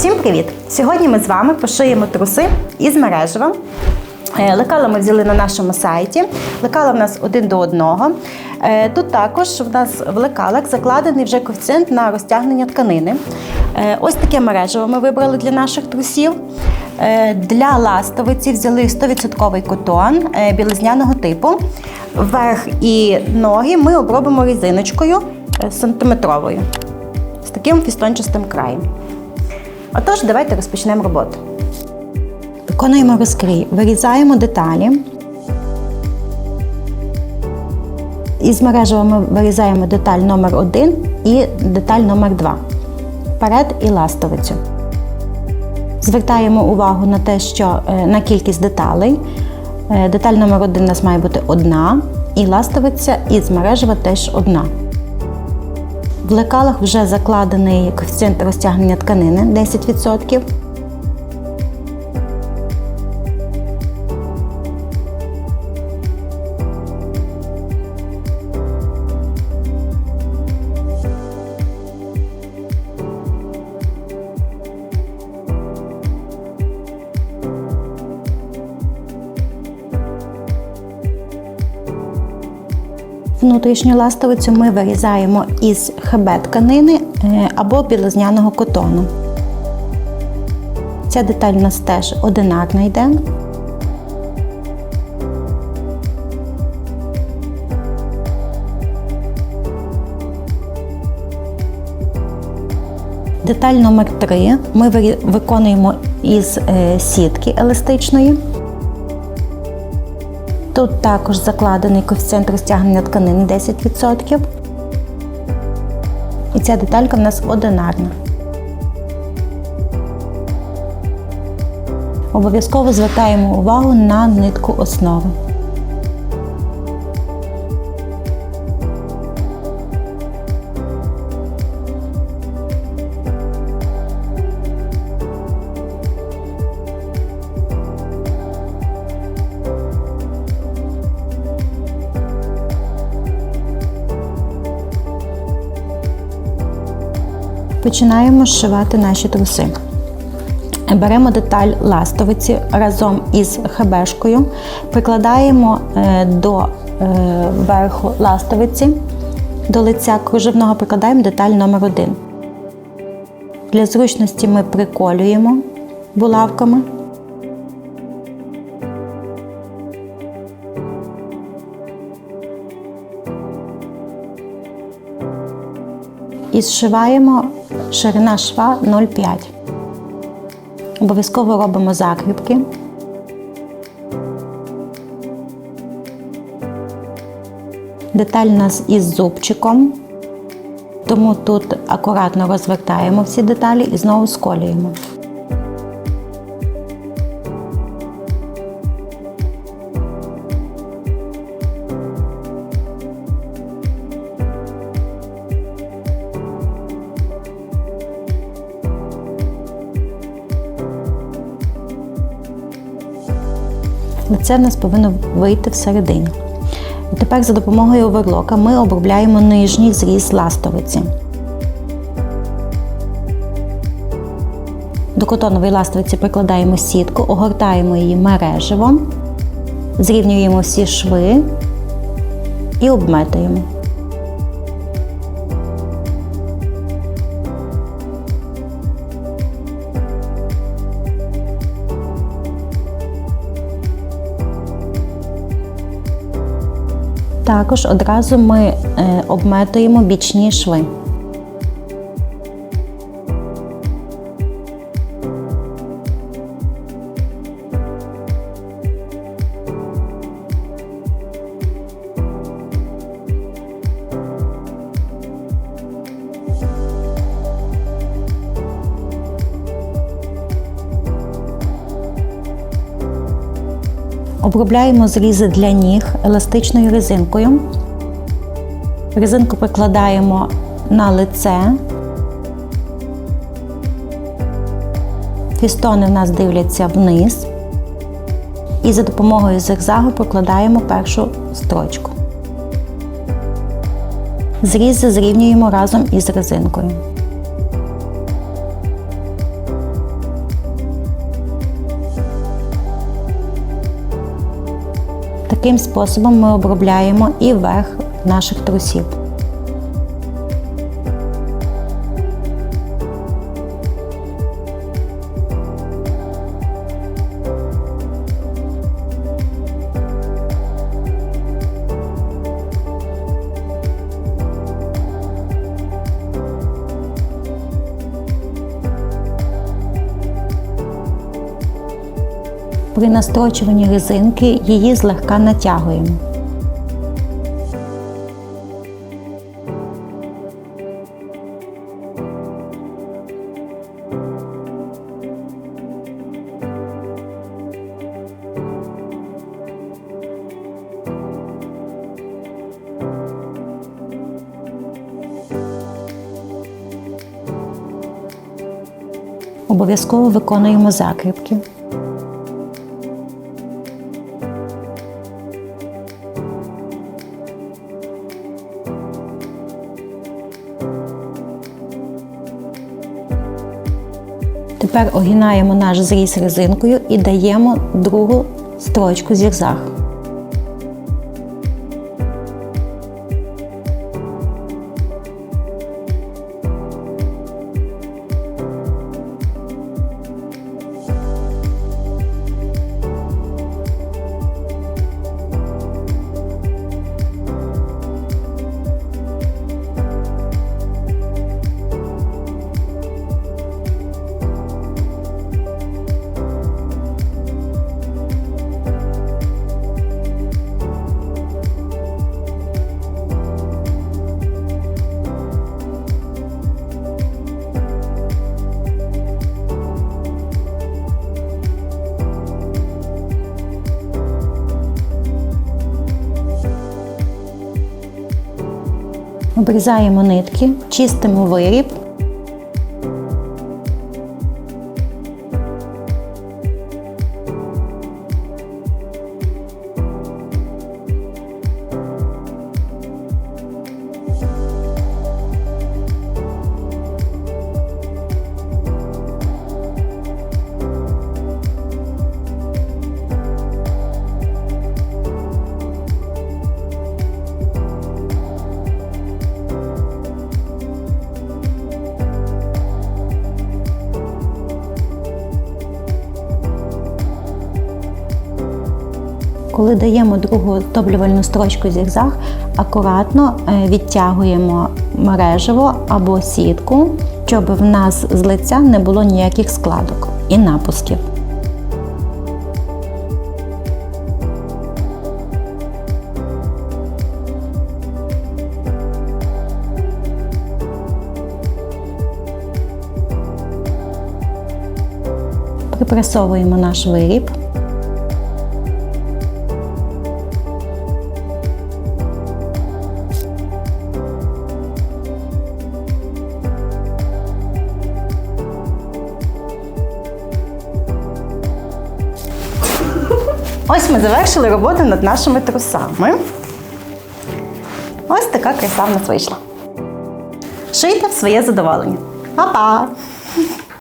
Всім привіт! Сьогодні ми з вами пошиємо труси із мережева. Лекала ми взяли на нашому сайті. Лекала в нас 1 до 1. Тут також в нас в лекалах закладений вже коефіцієнт на розтягнення тканини. Ось таке мережево ми вибрали для наших трусів. Для ластовиці взяли 100% котон білизняного типу. Верх і ноги ми обробимо резиночкою сантиметровою з таким фістончастим краєм. Отож, давайте розпочнемо роботу. Виконуємо розкрій. Вирізаємо деталі. Із мережева ми вирізаємо деталь номер 1 і деталь номер 2. Перед і ластовицю. Звертаємо увагу на те, що на кількість деталей. Деталь номер 1 у нас має бути 1, і ластовиця із мережева теж 1. В лекалах вже закладений коефіцієнт розтягнення тканини 10%. Внутрішню ластовицю ми вирізаємо із ХБ тканини або білизняного котону. Ця деталь у нас теж одинарна йде. Деталь номер 3 ми виконуємо із сітки еластичної. Тут також закладений коефіцієнт розтягнення тканини 10%. І ця деталька в нас одинарна. Обов'язково звертаємо увагу на нитку основи. Починаємо зшивати наші труси. Беремо деталь ластовиці разом із ХБшкою, прикладаємо до верху ластовиці, до лиця кружевного прикладаємо деталь номер 1. Для зручності ми приколюємо булавками. І зшиваємо ширина шва 0,5. Обов'язково робимо закріпки. Деталь у нас із зубчиком, тому тут акуратно розвертаємо всі деталі і знову сколюємо. Лице в нас повинно вийти всередині. І тепер за допомогою оверлока ми обробляємо нижній зріз ластовиці. До котонової ластовиці прикладаємо сітку, огортаємо її мереживом, зрівнюємо всі шви і обметуємо. Також одразу ми обметуємо бічні шви. Обробляємо зрізи для ніг еластичною резинкою. Резинку прикладаємо на лице. Фістони в нас дивляться вниз. І за допомогою зигзагу прокладаємо першу строчку. Зрізи зрівнюємо разом із резинкою. Таким способом ми обробляємо і верх наших трусів. При настрочуванні резинки її злегка натягуємо. Обов'язково виконуємо закріпки. Тепер огинаємо наш зріз резинкою і даємо другу строчку зігзаг. Обрізаємо нитки, чистимо виріб. Коли даємо другу оздоблювальну строчку зігзаг, акуратно відтягуємо мережево або сітку, щоб в нас з лиця не було ніяких складок і напусків. Припресовуємо наш виріб. Ось ми завершили роботу над нашими трусами. Ось така краса в нас вийшла. Шийте в своє задоволення. Па-па!